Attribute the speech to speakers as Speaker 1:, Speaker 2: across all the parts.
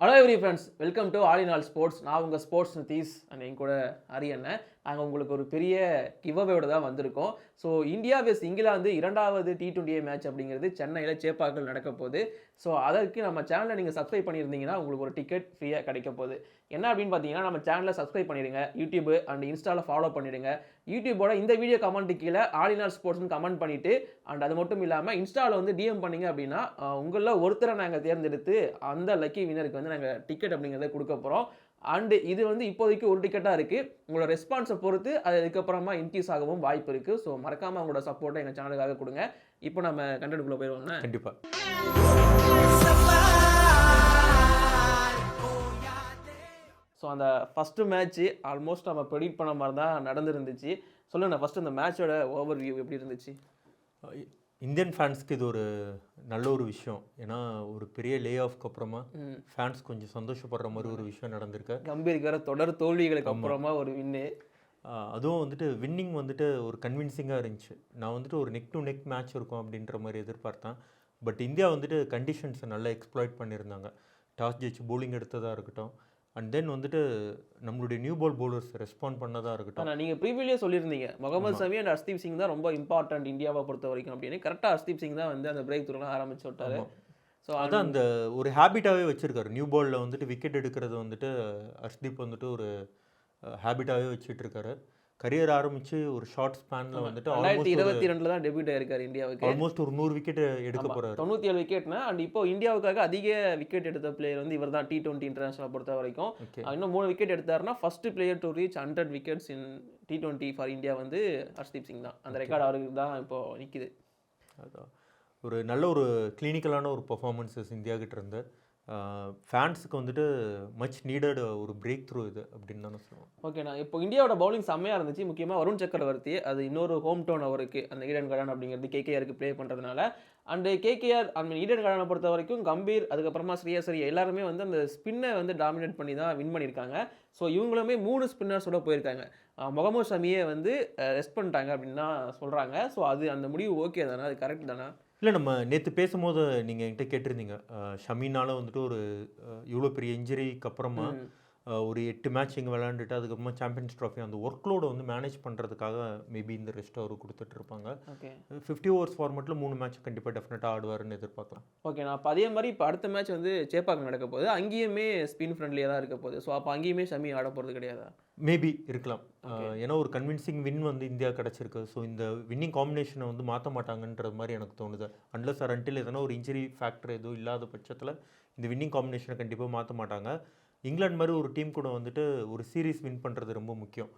Speaker 1: Hello every friends, welcome to all in all sports. நான் உங்கள் sports Nitish and என் கூட அரியண்ணன். நாங்கள் உங்களுக்கு ஒரு பெரிய கிவ்அவேயோட தான் வந்திருக்கோம். ஸோ இந்தியா வெஸ் இங்கிலாந்து 2வது T20 மேட்ச் அப்படிங்கிறது சென்னையில் சேப்பாக்கில் நடக்க போகுது. ஸோ அதற்கு நம்ம சேனலை நீங்கள் சப்ஸ்கிரைப் பண்ணியிருந்தீங்கன்னா உங்களுக்கு ஒரு டிக்கெட் ஃப்ரீயாக கிடைக்க போகுது. என்ன அப்படின்னு பார்த்தீங்கன்னா, நம்ம சேனலை சப்ஸ்கிரைப் பண்ணிடுங்க, யூடியூப் அண்ட் இன்ஸ்டாவில் ஃபாலோ பண்ணிடுங்க. யூடியூபோட இந்த வீடியோ கமெண்ட் கீழே ஆல் இன் ஆல் ஸ்போர்ட்ஸ்னு கமெண்ட் பண்ணிவிட்டு அண்ட் அது மட்டும் இல்லாமல் இன்ஸ்டாவில் வந்து டிஎம் பண்ணிங்க அப்படின்னா உங்களில் ஒருத்தரை நாங்கள் தேர்ந்தெடுத்து அந்த லக்கி வினருக்கு வந்து நாங்கள் டிக்கெட் அப்படிங்கிறத கொடுக்க போகிறோம். அண்டு இது வந்து இப்போதைக்கு ஒரு டிக்கெட்டாக இருக்குது. உங்களோட ரெஸ்பான்ஸை பொறுத்து அது அதுக்கப்புறமா இன்க்ரீஸ் ஆகவும் வாய்ப்பு இருக்குது. ஸோ மறக்காமல் உங்களோட சப்போர்ட்டை எங்கள் சேனலுக்காக கொடுங்க. இப்போ நம்ம கண்டென்ட்குள்ளே போயிடுவோம்னா
Speaker 2: கண்டிப்பாக.
Speaker 1: ஸோ அந்த ஃபஸ்ட்டு மேட்ச்சு ஆல்மோஸ்ட் நம்ம ப்ரெடிக்ட் பண்ண மாதிரி தான் நடந்துருந்துச்சு. சொல்லுங்கள், ஃபஸ்ட்டு இந்த மேட்சோட ஓவர் வியூ எப்படி இருந்துச்சு?
Speaker 2: இந்தியன் ஃபேன்ஸ்க்கு இது ஒரு நல்ல ஒரு விஷயம். ஏன்னா ஒரு பெரிய லே ஆஃப்க்கு அப்புறமா ஃபேன்ஸ் கொஞ்சம் சந்தோஷப்படுற மாதிரி ஒரு விஷயம் நடந்திருக்கு.
Speaker 1: கம்பீருக்கு வேற தொடர் தோல்விகளுக்கு அப்புறமா ஒரு வின்னு.
Speaker 2: அதுவும் வந்துட்டு வின்னிங் வந்துட்டு ஒரு கன்வின்சிங்காக இருந்துச்சு. நான் வந்துட்டு ஒரு நெக் டு நெக் மேட்ச் இருக்கும் அப்படின்ற மாதிரி எதிர்பார்த்தேன். பட் இந்தியா வந்துட்டு கண்டிஷன்ஸை நல்லா எக்ஸ்ப்ளாய்ட் பண்ணியிருந்தாங்க. டாஸ் ஜெயிச்சு போலிங் எடுத்ததாக இருக்கட்டும், அண்ட் தென் வந்துட்டு நம்மளுடைய நியூ பால் பவுலர்ஸ் ரெஸ்பாண்ட் பண்ணதாக இருக்கட்டும்.
Speaker 1: ஆனால் நீங்கள் ப்ரீவியஸே சொல்லியிருந்தீங்க முகமது ஷமி அண்ட் ஹர்ஷ்தீப் சிங் தான் ரொம்ப இம்பார்ட்டன்ட் இந்தியாவை பொறுத்த வரைக்கும் அப்படின்னு. கரெக்டாக ஹர்ஷ்தீப் சிங் தான் வந்து அந்த பிரேக் த்ரூலாம் ஆரம்பிச்சு விட்டாரு.
Speaker 2: ஸோ அதான் அந்த ஒரு ஹேபிட்டாகவே வச்சுருக்காரு. நியூ பாலில் வந்துட்டு விக்கெட் எடுக்கிறது வந்துட்டு ஹர்ஷ்தீப் வந்துட்டு ஒரு ஹேபிட்டாகவே வச்சுட்டு இருக்காரு. கரியர் ஆரம்பிச்சு ஒரு ஷார்ட் ஸ்பேனில் வந்துட்டு
Speaker 1: 2022 தான் டெபியூட் ஆயிருக்காரு இந்தியாவுக்கு.
Speaker 2: ஆல்மோஸ்ட் ஒரு 100 விக்கெட் எடுக்க போறாரு.
Speaker 1: 97 விக்கெட்னா அண்ட் இப்போ இந்தியாவுக்காக அதிக விக்கெட் எடுத்த பிளேயர் வந்து இவர் தான் T20 இன்டர்நேஷனல் பொறுத்த வரைக்கும். இன்னும் 3 விக்கெட் எடுத்தாருன்னா first player to reach 100 wickets in T20 for India வந்து ஹர்ஷ்தீப் சிங் தான். அந்த ரெக்கார்டு அவருக்கு தான் இப்போ நிற்குது.
Speaker 2: அதான் ஒரு நல்ல ஒரு கிளினிக்கலான ஒரு பர்ஃபார்மன்ஸஸ் இந்தியா கிட்ட இருந்து ஃபேன்ஸுக்கு வந்துட்டு மச் நீடட் ஒரு பிரேக் த்ரூ இது அப்படின்னு தான் சொல்லுவோம்.
Speaker 1: ஓகேண்ணா, இப்போ இந்தியாவோட பவுலிங் செம்மையாக இருந்துச்சு. முக்கியமாக வருண் சக்கரவர்த்தி, அது இன்னொரு ஹோம் டவுன் அவருக்கு அந்த ஈடன் கார்டன் அப்படிங்கிறது கேகேஆருக்கு ப்ளே பண்ணுறதுனால. அண்டு கேகேஆர் அந்த ஈடன் கார்டனை பொறுத்த வரைக்கும் கம்பீர் அதுக்கப்புறமா ஸ்ரேயஸ் ஐயர் எல்லாருமே வந்து அந்த ஸ்பின்னை வந்து டாமினேட் பண்ணி தான் வின் பண்ணியிருக்காங்க. ஸோ இவங்களுமே 3 ஸ்பின்னர்ஸோட போயிருக்காங்க. முகமது ஷமியை வந்து ரெஸ்ட் பண்ணிட்டாங்க அப்படின்னு தான் சொல்கிறாங்க. ஸோ அது அந்த முடிவு ஓகே தானே, அது கரெக்ட் தானே?
Speaker 2: இல்லை, நம்ம நேற்று பேசும்போது நீங்கள் என்கிட்ட கேட்டிருந்தீங்க ஷமினால வந்துட்டு ஒரு இவ்வளோ பெரிய இன்ஜுரிக்கு அப்புறமா ஒரு 8 மேட்ச் இங்கே விளையாண்டுட்டு அதுக்கப்புறமா சாம்பியன்ஸ் ட்ராஃபி அந்த ஒர்க் லோடை வந்து மேனேஜ் பண்ணுறதுக்காக மேபி இந்த ரெஸ்ட் அவர் கொடுத்துட்டு இருப்பாங்க. 50 ஓவர்ஸ் ஃபார்மெட்டில் 3 மேட்ச் கண்டிப்பாக டெஃபினட்டாக ஆடுவார்னு எதிர்பார்க்கலாம்.
Speaker 1: ஓகே, நான் இப்போ அதே மாதிரி இப்போ அடுத்த மேட்ச் வந்து சேப்பாக்கம் நடக்க போகுது. அங்கேயுமே ஸ்பின் ஃப்ரெண்ட்லியாக தான் இருக்க போகுது. ஸோ அப்போ அங்கேயுமே ஷமி ஆட போகிறது கிடையாதா?
Speaker 2: மேபி இருக்கலாம். ஏன்னா ஒரு கன்வின்சிங் வின் வந்து இந்தியா கிடச்சிருக்கு. ஸோ இந்த வின்னிங் காம்பினேஷனை வந்து மாற்ற மாட்டாங்கன்றது மாதிரி எனக்கு தோணுது. அன்லஸ் ஆர் அன்டில் எதனா ஒரு இன்ஜுரி ஃபேக்டர் எதுவும் இல்லாத பட்சத்தில் இந்த வின்னிங் காம்பினேஷனை கண்டிப்பாக மாற்ற மாட்டாங்க. இங்கிலாந்து மாதிரி ஒரு டீம் கூட வந்துட்டு ஒரு சீரீஸ் வின் பண்ணுறது ரொம்ப முக்கியம்.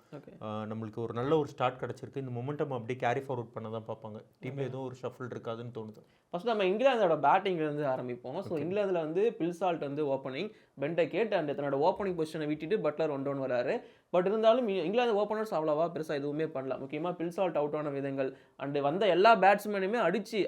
Speaker 2: நம்மளுக்கு ஒரு நல்ல ஒரு ஸ்டார்ட் கிடச்சிருக்கு. இந்த மொமெண்டம் அப்படியே கேரி ஃபார்வர்ட் பண்ண தான் பார்ப்பாங்க. டீமில் எதுவும் ஒரு ஷஃபிள் இருக்காதுன்னு தோணுது.
Speaker 1: ஃபர்ஸ்ட் நம்ம இங்கிலாந்தோட பேட்டிங்லேருந்து ஆரம்பிப்போம். ஸோ இங்கிலாந்தில் வந்து பில்சால்ட் வந்து ஓப்பனிங், பென்டகேட் அண்ட் தன்னோட ஓப்பனிங் பொசிஷனை விட்டுட்டு பட்லர் ஒன் டவுன் வராரு. பட் இருந்தாலும் இங்கிலாந்து ஓப்பனர்ஸ் அவ்வளோவா பெருசாக எதுவுமே பண்ணல. முக்கியமாக பில்சால்ட் அவுட் ஆன விதங்கள் அண்டு வந்த எல்லா பேட்ஸ்மேனுமே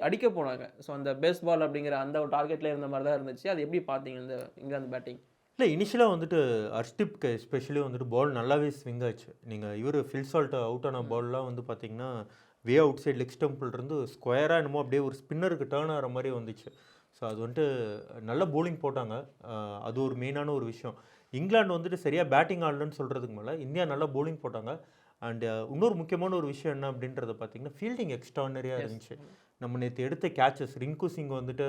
Speaker 1: அடிக்க போனாங்க. ஸோ அந்த பேஸ்பால் அப்படிங்கிற அந்த ஒரு டார்கெட்டில் இருந்த மாதிரி தான் இருந்துச்சு. அது எப்படி பார்த்தீங்க இந்த இங்கிலாந்து பேட்டிங்?
Speaker 2: இல்லை, இனிஷியலாக வந்துட்டு ஹர்ஷ்தீப்க்கு எஸ்பெஷலி வந்துட்டு பால் நல்லாவே ஸ்விங் ஆச்சு. நீங்கள் இவர் ஃபில்சால்ட் அவுட் ஆன பால்லாம் வந்து பார்த்தீங்கன்னா வே அவுட் சைட் லெக் ஸ்டம்பிள்ருந்து ஸ்கொயராக என்னமோ அப்படியே ஒரு ஸ்பின்னருக்கு டேர்ன் ஆகிற மாதிரி வந்துச்சு. ஸோ அது வந்துட்டு நல்ல போலிங் போட்டாங்க. அது ஒரு மெயினான ஒரு விஷயம். இங்கிலாந்து வந்துட்டு சரியாக பேட்டிங் ஆடலன்னு சொல்கிறதுக்கு மேலே இந்தியா நல்லா போலிங் போட்டாங்க. அண்டு இன்னொரு முக்கியமான ஒரு விஷயம் என்ன அப்படின்றத பார்த்தீங்கன்னா ஃபீல்டிங் எக்ஸ்ட்ரானரியாக இருந்துச்சு. நம்ம நேற்று எடுத்த கேட்சஸ், ரிங்கு சிங் வந்துட்டு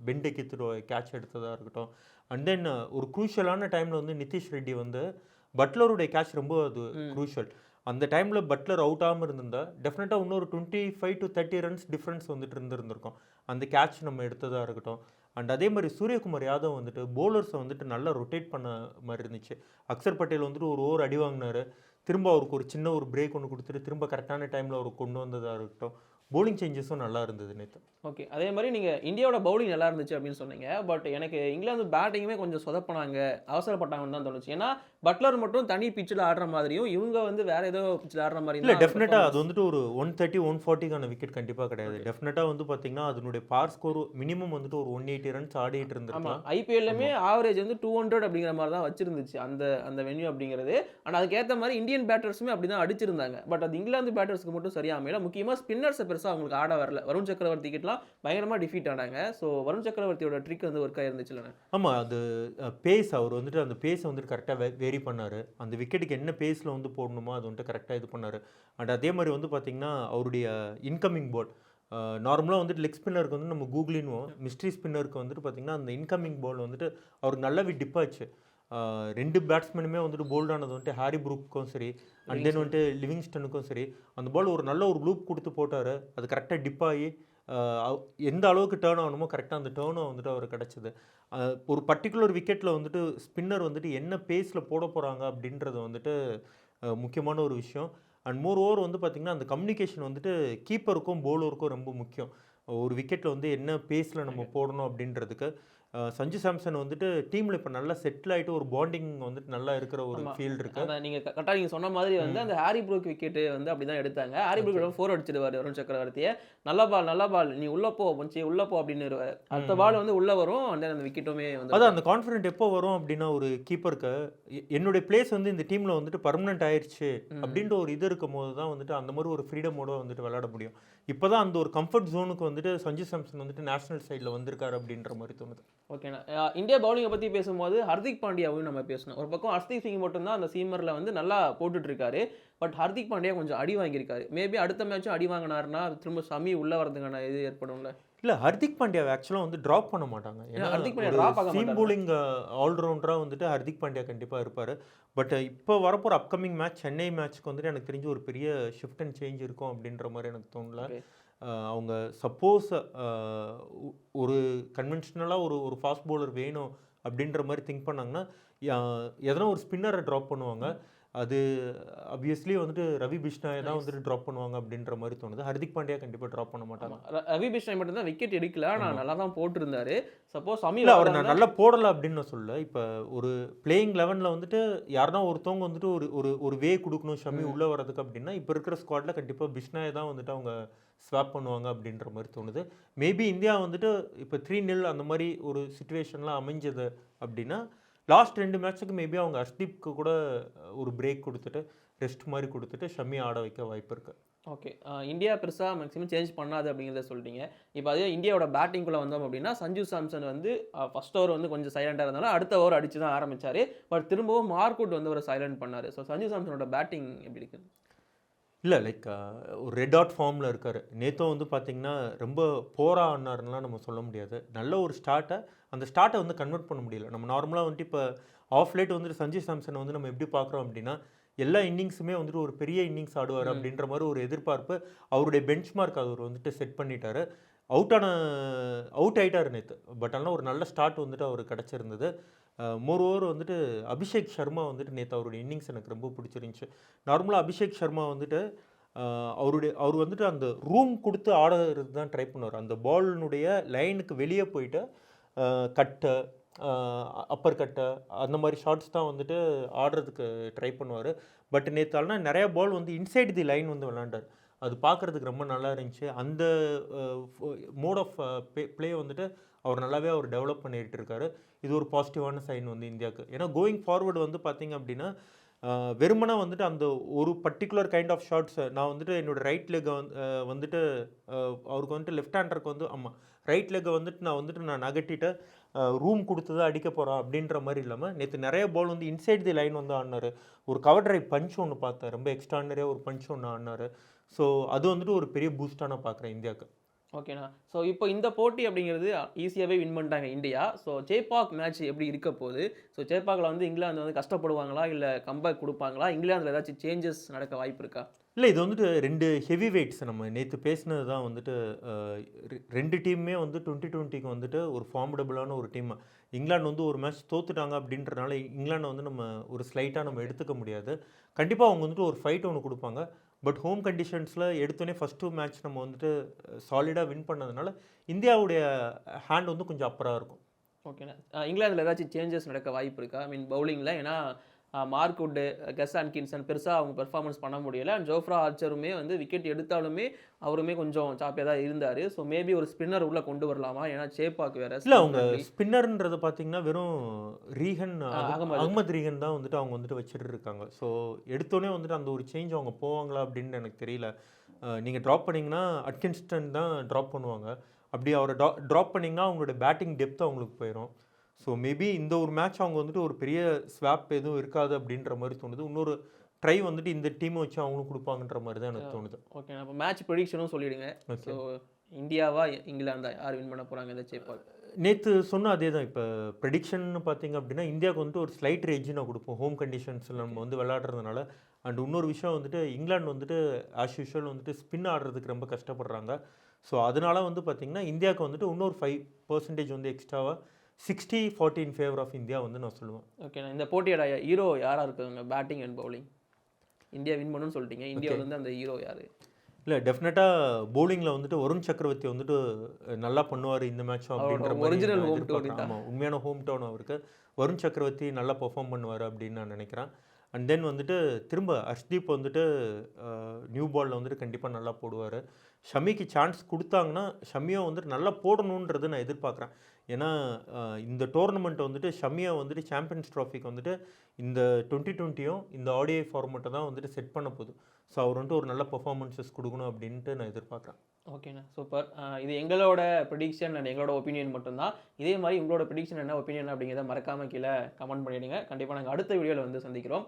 Speaker 2: பெண்டெக்கித்து கேட்ச் எடுத்ததாக இருக்கட்டும், அண்ட் தென் ஒரு குரூஷியலான டைமில் வந்து நிதிஷ் ரெட்டி வந்து பட்லருடைய கேட்ச் ரொம்ப அது குரூஷியல். அந்த டைமில் பட்லர் அவுட் ஆகாமல் இருந்திருந்தா டெஃபினட்டாக இன்னொரு 25 to 30 ரன்ஸ் டிஃப்ரென்ஸ் வந்துட்டு இருந்திருக்கும் அந்த கேட்ச் நம்ம எடுத்ததாக இருக்கட்டும். அண்ட் அதே மாதிரி சூரியகுமார் யாதவ் வந்துட்டு போலர்ஸை வந்துட்டு நல்லா ரொட்டேட் பண்ண மாதிரி இருந்துச்சு. அக்சர் பட்டேல் வந்துட்டு ஒரு ஓவர் அடி வாங்கினார், திரும்ப அவருக்கு ஒரு சின்ன ஒரு பிரேக் ஒன்று கொடுத்துட்டு திரும்ப கரெக்டான டைமில் அவர் கொண்டு வந்ததாக இருக்கட்டும். போலிங் சேஞ்சஸும் நல்லா இருந்தது நேற்று.
Speaker 1: ஓகே, அதே மாதிரி நீங்கள் இந்தியாவோட பவுலிங் நல்லா இருந்துச்சு அப்படின்னு சொன்னீங்க. பட் எனக்கு இங்கிலாந்து பேட்டிங்குமே கொஞ்சம் சொதப்பினாங்க, அவசரப்பட்டாங்கன்னு தான் தோணுச்சு. ஏன்னா பட்லர் மட்டும் தனி பிச்சில் ஆடுற மாதிரியும் இவங்க வந்து வேற ஏதோ பிச்சில் ஆடுற மாதிரி
Speaker 2: இல்லை. டெஃபினட்டாக அது வந்துட்டு ஒரு 130 140க்கான விக்கெட் கண்டிப்பாக கிடையாது. டெஃபினட்டாக வந்து பார்த்தீங்கன்னா அதனுடைய பார் ஸ்கோர் மினிமம் வந்துட்டு ஒரு 180 ரன்ஸ் ஆடிட்டு இருந்துருக்கலாம்.
Speaker 1: ஐபிஎல்லுமே ஆவரேஜ் வந்து 200 அப்படிங்கிற மாதிரி தான் வச்சிருந்துச்சு அந்த வென்யூ அப்படிங்கிறது. ஆனால் அதுக்கேற்ற மாதிரி இந்தியன் பேட்டர்ஸுமே அப்படி தான் அடிச்சிருந்தாங்க. பட் அது இங்கிலாந்து பேட்டர்ஸ்க்கு மட்டும் சரியாக அமையல. முக்கியமாக ஸ்பின்னர்ஸை பெருசாக பெருசாக அவங்களுக்கு ஆட வரல. வருண் சக்கரவர்த்தி கிட்டலாம் பயங்கரமாக டிஃபீட் ஆனாங்க. ஸோ வருண் சக்கரவர்த்தியோட ட்ரிக் வந்து ஒர்க் ஆயிருந்துச்சுல்லண்ணே.
Speaker 2: ஆமாம், அது பேஸ் அவர் வந்துட்டு அந்த பேஸை வந்துட்டு கரெக்டாக வேரி பண்ணார். அந்த விக்கெட்டுக்கு என்ன பேஸில் வந்து போடணுமோ அது வந்துட்டு கரெக்டாக இது பண்ணார். அண்ட் அதே மாதிரி வந்து பார்த்திங்கன்னா அவருடைய இன்கமிங் பால் நார்மலாக வந்துட்டு லெக் ஸ்பின்னருக்கு வந்து நம்ம கூகுளின்வோம், மிஸ்ட்ரி ஸ்பின்னருக்கு வந்துட்டு பார்த்திங்கன்னா அந்த இன்கமிங் பால் வந்துட்டு அவருக்கு நல்லாவே டிப்பாச்சு. 2 பேட்ஸ்மேனுமே வந்துட்டு போல்டானது வந்துட்டு ஹாரி ப்ரூக்கும் சரி, அண்ட் தென் வந்துட்டு லிவிங்ஸ்டனுக்கும் சரி, அந்த பால் ஒரு நல்ல ஒரு லூப் கொடுத்து போட்டார். அது கரெக்டாக டிப் ஆகி எந்த அளவுக்கு டேர்ன் ஆகணுமோ கரெக்டாக அந்த டேர்னும் வந்துட்டு அவருக்கு கிடச்சிது. ஒரு பர்டிகுலர் விக்கெட்டில் வந்துட்டு ஸ்பின்னர் வந்துட்டு என்ன பேஸில் போட போகிறாங்க அப்படின்றது வந்துட்டு முக்கியமான ஒரு விஷயம். அண்ட் மோர் ஓவர் வந்து பார்த்திங்கன்னா அந்த கம்யூனிகேஷன் வந்துட்டு கீப்பருக்கும் போலருக்கும் ரொம்ப முக்கியம். ஒரு விக்கெட்டில் வந்து என்ன பேஸில் நம்ம போடணும் அப்படின்றதுக்கு சஞ்சு சாம்சன் வந்துட்டு டீமில் இப்போ நல்லா செட்டில் ஆகிட்டு ஒரு பாண்டிங் வந்துட்டு நல்லா இருக்கிற ஒரு ஃபீல்டு இருக்குது.
Speaker 1: அதான் நீங்கள் கரெக்டாக நீங்கள் சொன்ன மாதிரி வந்து அந்த ஹாரி ப்ரூக் விக்கெட்டு வந்து அப்படி தான் எடுத்தாங்க. ஹாரி ப்ரூக் 4 அடிச்சிடுவார் வருண் சக்கரவர்த்தியை. நல்ல பால் நீ உள்ளே போ கொஞ்சம் உள்ளே போ அப்படின்னு. அடுத்த பால் வந்து உள்ளே வரும், அந்த விக்கெட்டுமே வந்து.
Speaker 2: அதான் அந்த கான்ஃபிடென்ட் எப்போ வரும் அப்படின்னா ஒரு கீப்பருக்கு என்னுடைய பிளேஸ் வந்து இந்த டீமில் வந்துட்டு பர்மனெண்ட் ஆயிடுச்சு அப்படின்ற ஒரு இது இருக்கும் போது தான் வந்துட்டு அந்த மாதிரி ஒரு ஃப்ரீடமோட வந்துட்டு விளையாட முடியும். இப்போ தான் அந்த ஒரு கம்ஃபர்ட் ஜோனுக்கு வந்துட்டு சஞ்சு சாம்சன் வந்துட்டு நேஷனல் சைடில் வந்திருக்காரு அப்படின்ற மாதிரி தோணுது.
Speaker 1: ஓகேண்ணா, இந்தியா பவுலிங்கை பற்றி பேசும்போது ஹர்திக் பாண்டியாவையும் நம்ம பேசணும். ஒரு பக்கம் ஹர்ஷ்தீப் சிங் மட்டும்தான் அந்த சீமரில் வந்து நல்லா போட்டுட்ருக்காரு. பட் ஹர்திக் பாண்டியா கொஞ்சம் அடி வாங்கியிருக்காரு. மேபி அடுத்த மேட்சும் அடி வாங்கினாருன்னா திரும்ப ஷமி உள்ளே வரதுக்கான இது ஏற்படும்ல.
Speaker 2: இல்லை, ஹர்திக் பாண்டியாவை ஆக்சுவலாக வந்து ட்ராப் பண்ண மாட்டாங்க. ஏன்னா
Speaker 1: ஹர்திக் பாண்டியா ட்ராப் ஆக
Speaker 2: சீம் போலிங் ஆல்ரவுண்டராக வந்துட்டு ஹர்திக் பாண்டியா கண்டிப்பாக இருப்பார். பட் இப்போ வரப்போகிற அப்கமிங் மேட்ச் சென்னை மேட்ச்க்கு வந்துட்டு எனக்கு தெரிஞ்சு ஒரு பெரிய ஷிஃப்ட் அண்ட் சேஞ்ச் இருக்கும் அப்படின்ற மாதிரி எனக்கு தோணல. அவங்க சப்போஸ் ஒரு கன்வென்ஷனலாக ஒரு ஃபாஸ்ட் பவுலர் வேணும் அப்படின்ற மாதிரி திங்க் பண்ணாங்கன்னா எதனா ஒரு ஸ்பின்னரை ட்ராப் பண்ணுவாங்க. அது ஆப்வியஸ்லி வந்துட்டு ரவி பிஷ்னாயை தான் வந்துட்டு ட்ராப் பண்ணுவாங்க அப்படின்ற மாதிரி தோணுது. ஹர்திக் பாண்டியா கண்டிப்பாக ட்ராப் பண்ண மாட்டாங்க.
Speaker 1: ரவி பிஷ்னாய் மட்டும் தான் விக்கெட் எடுக்கல, ஆனால் நல்லா தான் போட்டிருந்தாரு. சப்போஸ்
Speaker 2: இல்லை, அவர் நான் நல்லா போடலை அப்படின்னு நான் சொல்ல. இப்போ ஒரு பிளேயிங் 11ல் வந்துட்டு யாருன்னா ஒருத்தவங்க வந்துட்டு ஒரு வே கொடுக்கணும் ஷமி உள்ளே வரதுக்கு அப்படின்னா இப்போ இருக்கிற ஸ்குவாடில் கண்டிப்பாக பிஷ்னாயை தான் வந்துட்டு அவங்க ஸ்வாப் பண்ணுவாங்க அப்படின்ற மாதிரி தோணுது. மேபி இந்தியா வந்துட்டு இப்போ 3-0 அந்த மாதிரி ஒரு சுச்சுவேஷன்லாம் அமைஞ்சது அப்படின்னா லாஸ்ட் 2 மேட்ச்சுக்கு மேபி அவங்க ஹர்ஷ்தீப்க்கு கூட ஒரு பிரேக் கொடுத்துட்டு ரெஸ்ட் மாதிரி கொடுத்துட்டு ஷமி ஆட வைக்க வாய்ப்பு இருக்குது.
Speaker 1: ஓகே, இந்தியா பெருசாக மேக்ஸிமம் சேஞ்ச் பண்ணாது அப்படிங்கிறத சொல்லிட்டீங்க. இப்போ அதே இந்தியாவோட பேட்டிங்குள்ளே வந்தோம் அப்படின்னா சஞ்சு சாம்சன் வந்து ஃபர்ஸ்ட் ஓவர் வந்து கொஞ்சம் சைலண்டாக இருந்தாலும் அடுத்த ஓவர் அடிச்சு தான் ஆரம்பித்தார். பட் திரும்பவும் மார்க்வுட் வந்து ஒரு சைலண்ட் பண்ணார். ஸோ சஞ்சு சாம்சனோட பேட்டிங் எப்படி இருக்குது?
Speaker 2: இல்லை, லைக் ஒரு ரெட் ஆட் ஃபார்மில் இருக்கார். நேற்றும் வந்து பார்த்திங்கன்னா ரொம்ப போரா ஆனார்லாம் நம்ம சொல்ல முடியாது. நல்ல ஒரு அந்த ஸ்டார்ட்டை வந்து கன்வெர்ட் பண்ண முடியல. நம்ம நார்மலாக வந்துட்டு இப்போ ஆஃப் லேட் வந்துட்டு சஞ்சு சாம்சன் வந்து நம்ம எப்படி பார்க்குறோம் அப்படின்னா எல்லா இன்னிங்ஸுமே வந்துட்டு ஒரு பெரிய இன்னிங்ஸ் ஆடுவார் அப்படின்ற மாதிரி ஒரு எதிர்பார்ப்பு அவருடைய பெஞ்ச் மார்க் அவர் வந்துட்டு செட் பண்ணிட்டார். அவுட் ஆகிட்டார் நேற்று. பட் ஆனால் ஒரு நல்ல ஸ்டார்ட் வந்துட்டு அவருக்கு கிடச்சிருந்தது. மோர் ஓவர் வந்துட்டு அபிஷேக் சர்மா வந்துட்டு நேற்று அவருடைய இன்னிங்ஸ் எனக்கு ரொம்ப பிடிச்சிருந்துச்சி. நார்மலாக அபிஷேக் சர்மா வந்துட்டு அவர் வந்துட்டு அந்த ரூம் கொடுத்து ஆடுறது தான் ட்ரை பண்ணுவார். அந்த பாலினுடைய லைனுக்கு வெளியே போயிட்டு கட்டு அப்பர் கட்டு அந்த மாதிரி ஷாட்ஸ் தான் வந்துட்டு ஆடுறதுக்கு ட்ரை பண்ணுவார். பட் நேற்று நிறையா பால் வந்து இன்சைட் தி லைன் வந்து விளாண்டார். அது பார்க்குறதுக்கு ரொம்ப நல்லா இருந்துச்சு. அந்த மோட் ஆஃப் ப்ளே வந்துட்டு அவர் டெவலப் பண்ணிகிட்டு இருக்காரு. இது ஒரு பாசிட்டிவான சைன் வந்து இந்தியாவுக்கு. ஏன்னா கோயிங் ஃபார்வர்டு வந்து பார்த்திங்க அப்படின்னா வெறுமனா வந்துட்டு அந்த ஒரு பர்டிகுலர் கைண்ட் ஆஃப் ஷாட்ஸ் நான் வந்துட்டு என்னோடய ரைட் லெக்கை வந்துட்டு அவருக்கு வந்துட்டு லெஃப்ட் ஹேண்டருக்கு வந்து ரைட் லெக்கை வந்துட்டு நான் நகட்டிட்டு ரூம் கொடுத்து தான் அடிக்க போகிறோம் அப்படின்ற மாதிரி இல்லாமல் நேற்று நிறைய பால் வந்து இன்சைட் தி லைன் வந்து ஆடினார். ஒரு கவர் ட்ரைவ் பஞ்ச் ஒன்று பார்த்தேன், ரொம்ப எக்ஸ்ட்ரானரியாக ஒரு பஞ்ச் ஒன்று ஆடினார். ஸோ அது வந்துட்டு ஒரு பெரிய பூஸ்டாக நான் பார்க்குறேன் இந்தியாவுக்கு.
Speaker 1: ஓகேண்ணா, ஸோ இப்போ இந்த போட்டி அப்படிங்கிறது ஈஸியாகவே வின் பண்ணிட்டாங்க இந்தியா. ஸோ சேப்பாக் மேட்ச் எப்படி இருக்க போகுது? ஸோ சேப்பாக்கில் வந்து இங்கிலாந்து வந்து கஷ்டப்படுவாங்களா, இல்லை கம்பேக் கொடுப்பாங்களா? இங்கிலாந்தில் ஏதாச்சும் சேஞ்சஸ் நடக்க வாய்ப்பு இருக்கா?
Speaker 2: இல்லை, இது வந்துட்டு 2 ஹெவி வெயிட்ஸ். நம்ம நேற்று பேசினது தான் வந்துட்டு 2 டீமுமே வந்து 2020க்கு வந்துட்டு ஒரு ஃபார்மிடபுளான ஒரு டீம். இங்கிலாந்து வந்து ஒரு மேட்ச் தோத்துட்டாங்க அப்படின்றனால இங்கிலாண்டை வந்து நம்ம ஒரு ஸ்லைட்டாக நம்ம எடுத்துக்க முடியாது. கண்டிப்பாக அவங்க வந்துட்டு ஒரு ஃபைட் ஒன்று கொடுப்பாங்க. பட் ஹோம் கண்டிஷன்ஸில் எடுத்தோடனே ஃபஸ்ட் 2 மேட்ச் நம்ம வந்துட்டு சாலிடாக வின் பண்ணதுனால இந்தியாவுடைய ஹேண்ட் வந்து கொஞ்சம் அப்பராக இருக்கும்.
Speaker 1: ஓகேண்ணா, இங்கிலாந்தில் ஏதாச்சும் சேஞ்சஸ் நடக்க வாய்ப்பு இருக்கா? பவுலிங்கில் ஏன்னா மார்க்வுட்டு, கஸ் ஆட்கின்சன் பெருசாக அவங்க பெர்ஃபார்மன்ஸ் பண்ண முடியலை. அண்ட் ஜோஃப்ரா ஆர்ச்சருமே வந்து விக்கெட் எடுத்தாலுமே அவருமே கொஞ்சம் சாப்பியாக தான் இருந்தார். ஸோ மேபி ஒரு ஸ்பின்னர் உள்ளே கொண்டு வரலாமா? ஏன்னா சேப்பாக் வேறு
Speaker 2: இல்லை, அவங்க ஸ்பின்னர்ன்றது பார்த்தீங்கன்னா வெறும் அகமது ரீகன் தான் வந்துட்டு அவங்க வந்துட்டு வச்சுட்டு இருக்காங்க. ஸோ எடுத்தோடனே வந்துட்டு அந்த ஒரு சேஞ்ச் அவங்க போவாங்களா அப்படின்னு எனக்கு தெரியல. நீங்கள் ட்ராப் பண்ணிங்கன்னா அட்கின்ஸ்டன் தான் ட்ராப் பண்ணுவாங்க. அப்படி அவரை ட்ராப் பண்ணிங்கன்னா அவங்களோட பேட்டிங் டெப்த் அவங்களுக்கு போயிடும். ஸோ மேபி இந்த ஒரு மேட்ச் அவங்க வந்துட்டு ஒரு பெரிய ஸ்வாப் எதுவும் இருக்காது அப்படின்ற மாதிரி தோணுது. இன்னொரு ட்ரை வந்துட்டு இந்த டீமை வச்சு அவங்களும் கொடுப்பாங்கன்ற மாதிரி தான் எனக்கு தோணுது.
Speaker 1: ஓகே, அப்போ மேட்ச் ப்ரெடிக்ஷனும் சொல்லிடுங்க. ஸோ இந்தியாவா இங்கிலாந்தா யார் வின் பண்ண போகிறாங்க இந்த சேப்பால்?
Speaker 2: நேற்று சொன்ன அதே தான். இப்போ ப்ரெடிக்ஷன் பார்த்தீங்க அப்படின்னா இந்தியாவுக்கு வந்துட்டு ஒரு ஸ்லைட் எட்ஜ் நான் கொடுப்போம். ஹோம் கண்டிஷன்ஸில் நம்ம வந்து விளையாடுறதுனால. அண்ட் இன்னொரு விஷயம் வந்துட்டு இங்கிலாந்து வந்துட்டு ஆஸ் யூஷுவல் வந்துட்டு ஸ்பின் ஆடுறதுக்கு ரொம்ப கஷ்டப்படுறாங்க. ஸோ அதனால வந்து பார்த்தீங்கன்னா இந்தியாவுக்கு வந்துட்டு இன்னொரு 5% வந்து எக்ஸ்ட்ராவாக 60-40 இன் ஃபேவர் ஆஃப் இந்தியா வந்து நான் சொல்லுவேன்.
Speaker 1: ஓகே, இந்த போட்டியோட ஹீரோ யாராக இருக்குங்க batting and bowling? India win பண்ணுன்னு சொல்லிட்டீங்க, இந்தியாவில் வந்து அந்த ஹீரோ யார்?
Speaker 2: இல்லை, டெஃபினட்டாக பவுலிங்கில் வந்துட்டு வருண் சக்கரவர்த்தி வந்துட்டு நல்லா பண்ணுவார் இந்த மேட்சும் அப்படின்ற
Speaker 1: ஒரிஜினல் ஹோம்
Speaker 2: மாதிரி.
Speaker 1: டவுன்.
Speaker 2: ஆமாம், உண்மையான ஹோம் டவுன் அவருக்கு. வருண் சக்கரவர்த்தி நல்லா பெர்ஃபார்ம் பண்ணுவார் அப்படின்னு நான் நினைக்கிறேன். அண்ட் தென் வந்துட்டு திரும்ப ஹர்ஷ்தீப் வந்துட்டு நியூ பாலில் வந்துட்டு கண்டிப்பாக நல்லா போடுவார். ஷமிக்கு சான்ஸ் கொடுத்தாங்கன்னா ஷமியும் வந்துட்டு நல்லா போடணுன்றது நான் எதிர்பார்க்குறேன். ஏன்னா இந்த டோர்னமெண்ட் வந்துட்டு ஷமியை வந்துட்டு சாம்பியன்ஸ் ட்ராஃபிக்கு வந்துட்டு இந்த 2020யும் இந்த ஆடிஐ ஃபார்மெட்டை தான் வந்துட்டு செட் பண்ண போகுது. ஸோ அவர் வந்துட்டு ஒரு நல்ல பெர்ஃபார்மன்ஸஸ் கொடுக்கணும் அப்படின்ட்டு நான் எதிர்பார்க்குறேன்.
Speaker 1: ஓகேண்ணா, சூப்பர். இது எங்களோட ப்ரெடிக்ஷன் அண்ட் எங்களோட ஒப்பீனியன் மட்டும்தான். இதே மாதிரி உங்களோட ப்ரெடிக்ஷன் என்ன ஒப்பீனியன் அப்படிங்கிறத மறக்காமல் கீழே கமெண்ட் பண்ணிவிடுங்க. கண்டிப்பாக நாங்கள் அடுத்த வீடியோவில் வந்து சந்திக்கிறோம்.